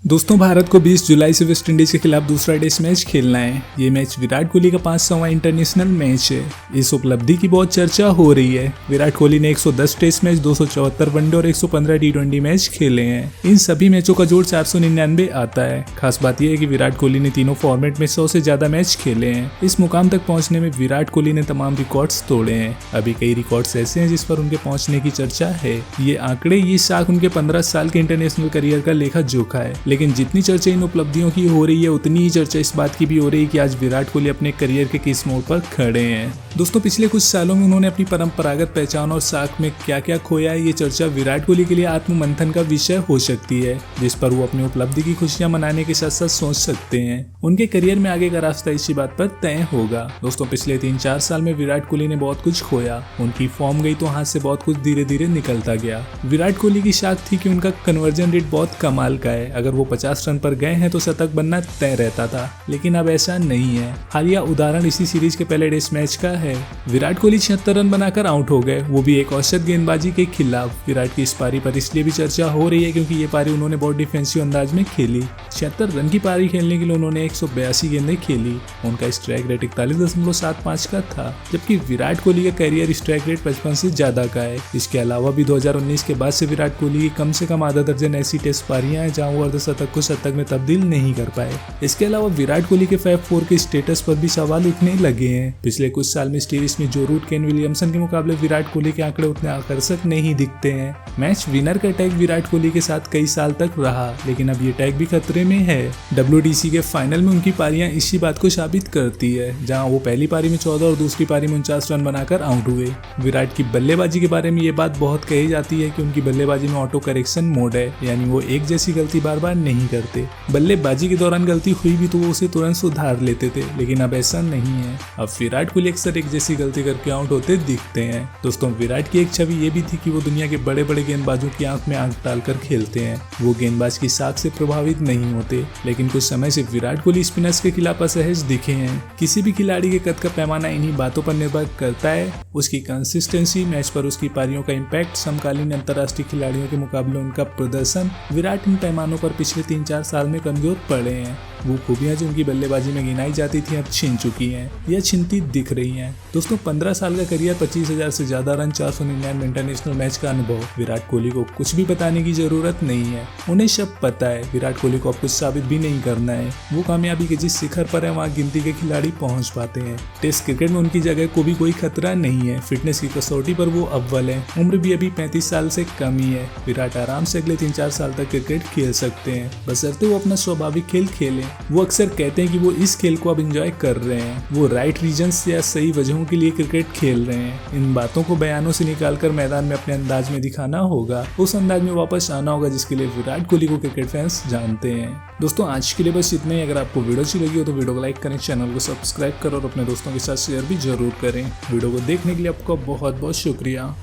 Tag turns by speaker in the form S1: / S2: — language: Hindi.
S1: दोस्तों, भारत को 20 जुलाई से वेस्ट इंडीज के खिलाफ दूसरा टेस्ट मैच खेलना है। ये मैच विराट कोहली का 500वां इंटरनेशनल मैच है। इस उपलब्धि की बहुत चर्चा हो रही है। विराट कोहली ने 110 टेस्ट मैच, 274 वनडे और 115 टी20 मैच खेले हैं। इन सभी मैचों का जोड़ 499 आता है। खास बात यह है कि विराट कोहली ने तीनों फॉर्मेट में 100 से ज्यादा मैच खेले हैं। इस मुकाम तक पहुंचने में विराट कोहली ने तमाम रिकॉर्ड्स तोड़े हैं। अभी कई रिकॉर्ड्स ऐसे हैं जिस पर उनके पहुंचने की चर्चा है। ये आंकड़े, ये साख उनके 15 साल के इंटरनेशनल करियर का लेखा जोखा है। लेकिन जितनी चर्चा इन उपलब्धियों की हो रही है, उतनी ही चर्चा इस बात की भी हो रही है कि आज विराट कोहली अपने करियर के किस मोड़ पर खड़े हैं। दोस्तों, पिछले कुछ सालों में उन्होंने अपनी परंपरागत पहचान और साख में क्या क्या खोया है, ये चर्चा विराट कोहली के लिए आत्ममंथन का विषय हो सकती है, जिस पर वो अपनी उपलब्धि की खुशियां मनाने के साथ साथ सोच सकते हैं। उनके करियर में आगे का रास्ता इसी बात पर तय होगा। दोस्तों, पिछले 3-4 साल में विराट कोहली ने बहुत कुछ खोया। उनकी फॉर्म गई तो हाथ से बहुत कुछ धीरे धीरे निकलता गया। विराट कोहली की साख थी कि उनका कन्वर्जन रेट बहुत कमाल का है। अगर वो 50 रन पर गए हैं तो शतक बनना तय रहता था, लेकिन अब ऐसा नहीं है। हालिया उदाहरण इसी सीरीज के पहले टेस्ट मैच का है। विराट कोहली 76 रन बनाकर आउट हो गए, वो भी एक औसत गेंदबाजी के खिलाफ। विराट की इस पारी पर इसलिए भी चर्चा हो रही है क्योंकि ये पारी उन्होंने बहुत डिफेंसिव अंदाज में खेली। 76 रन की पारी खेलने के लिए उन्होंने 182 गेंदें खेली। उनका स्ट्राइक रेट 41.75 का था, जबकि विराट कोहली का कैरियर स्ट्राइक रेट 55 से ज्यादा का है। इसके अलावा भी 2019 के बाद से विराट कोहली की कम से कम आधा दर्जन ऐसी टेस्ट पारियां हैं जहां वो अर्धशतक को शतक में तब्दील नहीं कर पाए। इसके अलावा विराट कोहली के फैब 4 के स्टेटस पर भी सवाल उठने लगे हैं। पिछले कुछ साल में सीरीज में जो रूट केन विलियमसन के मुकाबले विराट कोहली के आंकड़े उतने आकर्षक नहीं दिखते हैं। मैच विनर का टैग विराट कोहली के साथ कई साल तक रहा, लेकिन अब ये टैग भी खतरे में है। WTC के फाइनल में उनकी पारियां इसी बात को साबित करती है, जहां वो पहली पारी में 14 और दूसरी पारी में 49 रन बनाकर आउट हुए। विराट की बल्लेबाजी के बारे में ये बात बहुत कही जाती है कि उनकी बल्लेबाजी में ऑटो करेक्शन मोड है, यानी वो एक जैसी गलती बार बार नहीं करते। बल्लेबाजी के दौरान गलती हुई भी तो वो उसे तुरंत सुधार लेते थे, लेकिन अब ऐसा नहीं है। अब विराट कोहली अक्सर एक जैसी गलती करके आउट होते दिखते हैं। दोस्तों, विराट की एक छवि ये भी थी कि वो दुनिया के बड़े बड़े गेंदबाजों की आंख में आंख डालकर खेलते हैं। वो गेंदबाज की साख से प्रभावित नहीं होते, लेकिन कुछ समय से विराट कोहली स्पिनर्स के खिलाफ असहज दिखे हैं। किसी भी खिलाड़ी के कद का पैमाना इन्हीं बातों पर निर्भर करता है, उसकी कंसिस्टेंसी, मैच पर उसकी पारियों का इम्पैक्ट, समकालीन अंतर्राष्ट्रीय खिलाड़ियों के मुकाबले उनका प्रदर्शन। विराट इन पैमानों पर पिछले 3-4 साल में कमजोर पड़े हैं। वो खूबियां जो उनकी बल्लेबाजी में गिनाई जाती थी अब छिन चुकी हैं, या छिनती दिख रही हैं। दोस्तों, 15 साल का करियर, 25,000 से ज्यादा रन, 499 इंटरनेशनल मैच का अनुभव। विराट कोहली को कुछ भी बताने की जरूरत नहीं है, उन्हें सब पता है। विराट कोहली को अब कुछ साबित भी नहीं करना है। वो कामयाबी के जिस शिखर पर है वहाँ गिनती के खिलाड़ी पहुंच पाते हैं। टेस्ट क्रिकेट में उनकी जगह को भी कोई खतरा नहीं है। फिटनेस की कसौटी पर वो अव्वल है। उम्र भी अभी 35 साल से कम ही है। विराट आराम से अगले 3-4 साल तक क्रिकेट खेल सकते हैं, बशर्ते वो अपना स्वाभाविक खेल खेलें। वो अक्सर कहते हैं कि वो इस खेल को अब एंजॉय कर रहे हैं। वो राइट रीजंस या सही वजहों के लिए क्रिकेट खेल रहे हैं। इन बातों को बयानों से निकालकर मैदान में अपने अंदाज में दिखाना होगा, उस अंदाज में वापस आना होगा जिसके लिए विराट कोहली को क्रिकेट फैंस जानते हैं। दोस्तों, आज के लिए बस इतना ही। अगर आपको वीडियो अच्छी लगी हो तो वीडियो को लाइक करें, चैनल को सब्सक्राइब करो और अपने दोस्तों के साथ शेयर भी जरूर करें। वीडियो को देखने के लिए आपका बहुत बहुत शुक्रिया।